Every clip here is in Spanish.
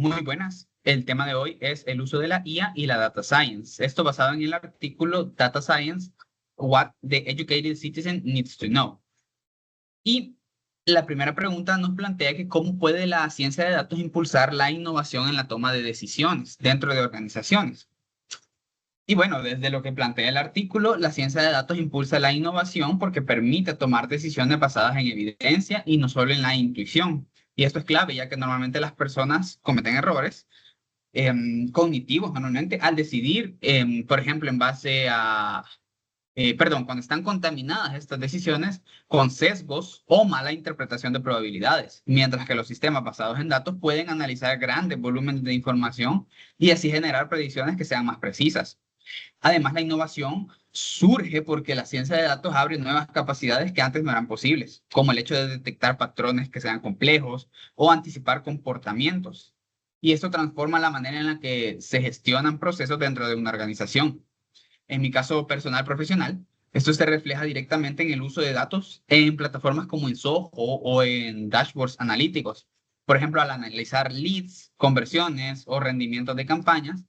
Muy buenas. El tema de hoy es el uso de la IA y la data science. Esto basado en el artículo Data Science, What the Educated Citizen Needs to Know. Y la primera pregunta nos plantea que cómo puede la ciencia de datos impulsar la innovación en la toma de decisiones dentro de organizaciones. Y bueno, desde lo que plantea el artículo, la ciencia de datos impulsa la innovación porque permite tomar decisiones basadas en evidencia y no solo en la intuición. Y esto es clave, ya que normalmente las personas cometen errores cognitivos normalmente al decidir, por ejemplo, en base a, perdón, cuando están contaminadas estas decisiones con sesgos o mala interpretación de probabilidades, mientras que los sistemas basados en datos pueden analizar grandes volúmenes de información y así generar predicciones que sean más precisas. Además, la innovación surge porque la ciencia de datos abre nuevas capacidades que antes no eran posibles, como el hecho de detectar patrones que sean complejos o anticipar comportamientos. Y esto transforma la manera en la que se gestionan procesos dentro de una organización. En mi caso personal profesional, esto se refleja directamente en el uso de datos en plataformas como en Zoho o en dashboards analíticos. Por ejemplo, al analizar leads, conversiones o rendimientos de campañas,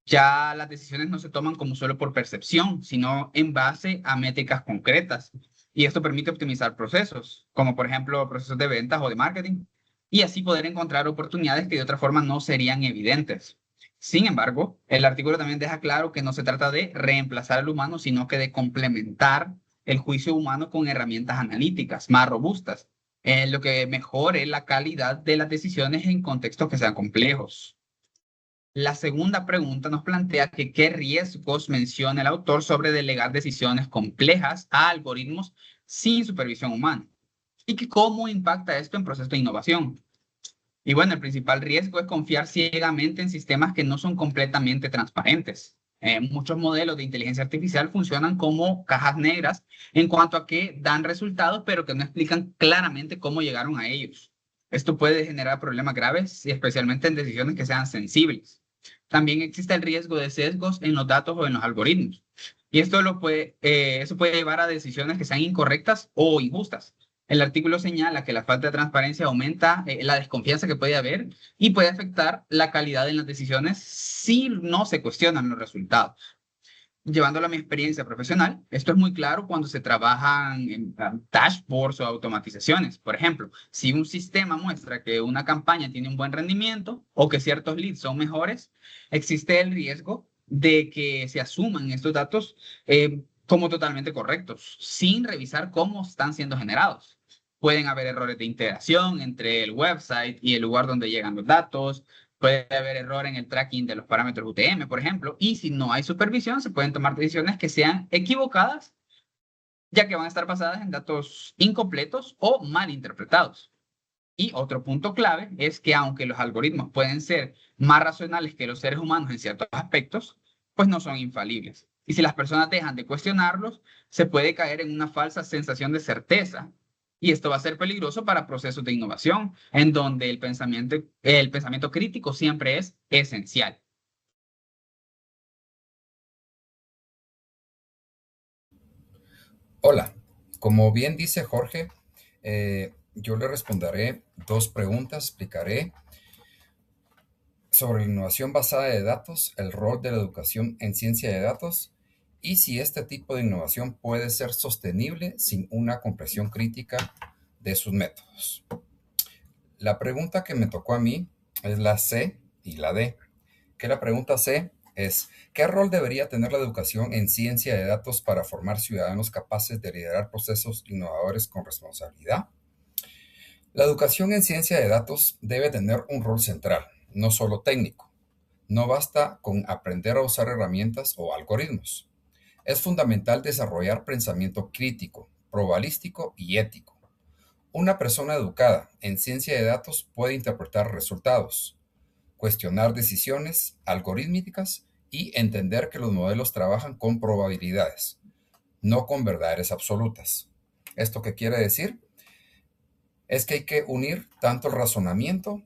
ya las decisiones no se toman como solo por percepción, sino en base a métricas concretas. Y esto permite optimizar procesos, como por ejemplo procesos de ventas o de marketing, y así poder encontrar oportunidades que de otra forma no serían evidentes. Sin embargo, el artículo también deja claro que no se trata de reemplazar al humano, sino que de complementar el juicio humano con herramientas analíticas más robustas, lo que mejore la calidad de las decisiones en contextos que sean complejos. La segunda pregunta nos plantea que qué riesgos menciona el autor sobre delegar decisiones complejas a algoritmos sin supervisión humana y que cómo impacta esto en procesos de innovación. Y bueno, el principal riesgo es confiar ciegamente en sistemas que no son completamente transparentes. Muchos modelos de inteligencia artificial funcionan como cajas negras en cuanto a que dan resultados, pero que no explican claramente cómo llegaron a ellos. Esto puede generar problemas graves, y especialmente en decisiones que sean sensibles. También existe el riesgo de sesgos en los datos o en los algoritmos. Y eso puede llevar a decisiones que sean incorrectas o injustas. El artículo señala que la falta de transparencia aumenta la desconfianza que puede haber y puede afectar la calidad en las decisiones si no se cuestionan los resultados. Llevándolo a mi experiencia profesional, esto es muy claro cuando se trabajan en dashboards o automatizaciones. Por ejemplo, si un sistema muestra que una campaña tiene un buen rendimiento o que ciertos leads son mejores, existe el riesgo de que se asuman estos datos como totalmente correctos, sin revisar cómo están siendo generados. Pueden haber errores de integración entre el website y el lugar donde llegan los datos. Puede haber error en el tracking de los parámetros UTM, por ejemplo, y si no hay supervisión, se pueden tomar decisiones que sean equivocadas, ya que van a estar basadas en datos incompletos o mal interpretados. Y otro punto clave es que aunque los algoritmos pueden ser más racionales que los seres humanos en ciertos aspectos, pues no son infalibles. Y si las personas dejan de cuestionarlos, se puede caer en una falsa sensación de certeza. Y esto va a ser peligroso para procesos de innovación, en donde el pensamiento crítico siempre es esencial. Hola, como bien dice Jorge, yo le responderé dos preguntas, explicaré sobre la innovación basada de datos, el rol de la educación en ciencia de datos y si este tipo de innovación puede ser sostenible sin una comprensión crítica de sus métodos. La pregunta que me tocó a mí es la C y la D, que la pregunta C es, ¿qué rol debería tener la educación en ciencia de datos para formar ciudadanos capaces de liderar procesos innovadores con responsabilidad? La educación en ciencia de datos debe tener un rol central, no solo técnico. No basta con aprender a usar herramientas o algoritmos. Es fundamental desarrollar pensamiento crítico, probabilístico y ético. Una persona educada en ciencia de datos puede interpretar resultados, cuestionar decisiones algorítmicas y entender que los modelos trabajan con probabilidades, no con verdades absolutas. ¿Esto qué quiere decir? Es que hay que unir tanto el razonamiento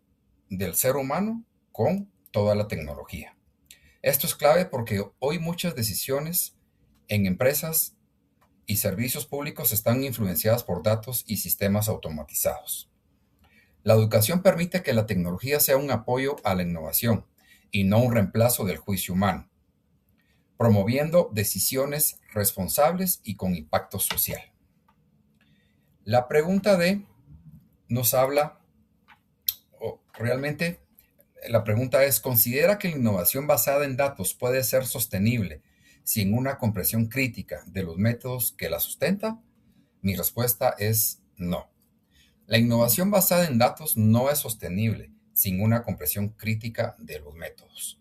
del ser humano con toda la tecnología. Esto es clave porque hoy muchas decisiones en empresas y servicios públicos están influenciadas por datos y sistemas automatizados. La educación permite que la tecnología sea un apoyo a la innovación y no un reemplazo del juicio humano, promoviendo decisiones responsables y con impacto social. La pregunta D nos habla, o realmente la pregunta es, ¿considera que la innovación basada en datos puede ser sostenible sin una comprensión crítica de los métodos que la sustentan? Mi respuesta es no. La innovación basada en datos no es sostenible sin una comprensión crítica de los métodos.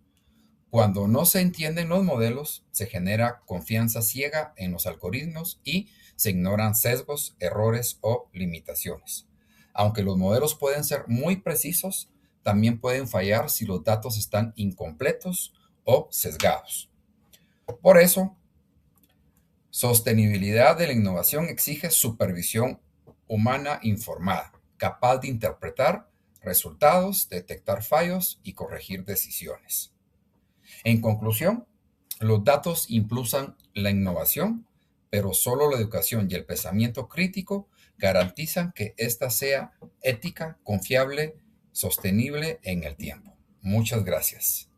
Cuando no se entienden los modelos, se genera confianza ciega en los algoritmos y se ignoran sesgos, errores o limitaciones. Aunque los modelos pueden ser muy precisos, también pueden fallar si los datos están incompletos o sesgados. Por eso, sostenibilidad de la innovación exige supervisión humana informada, capaz de interpretar resultados, detectar fallos y corregir decisiones. En conclusión, los datos impulsan la innovación, pero solo la educación y el pensamiento crítico garantizan que ésta sea ética, confiable, sostenible en el tiempo. Muchas gracias.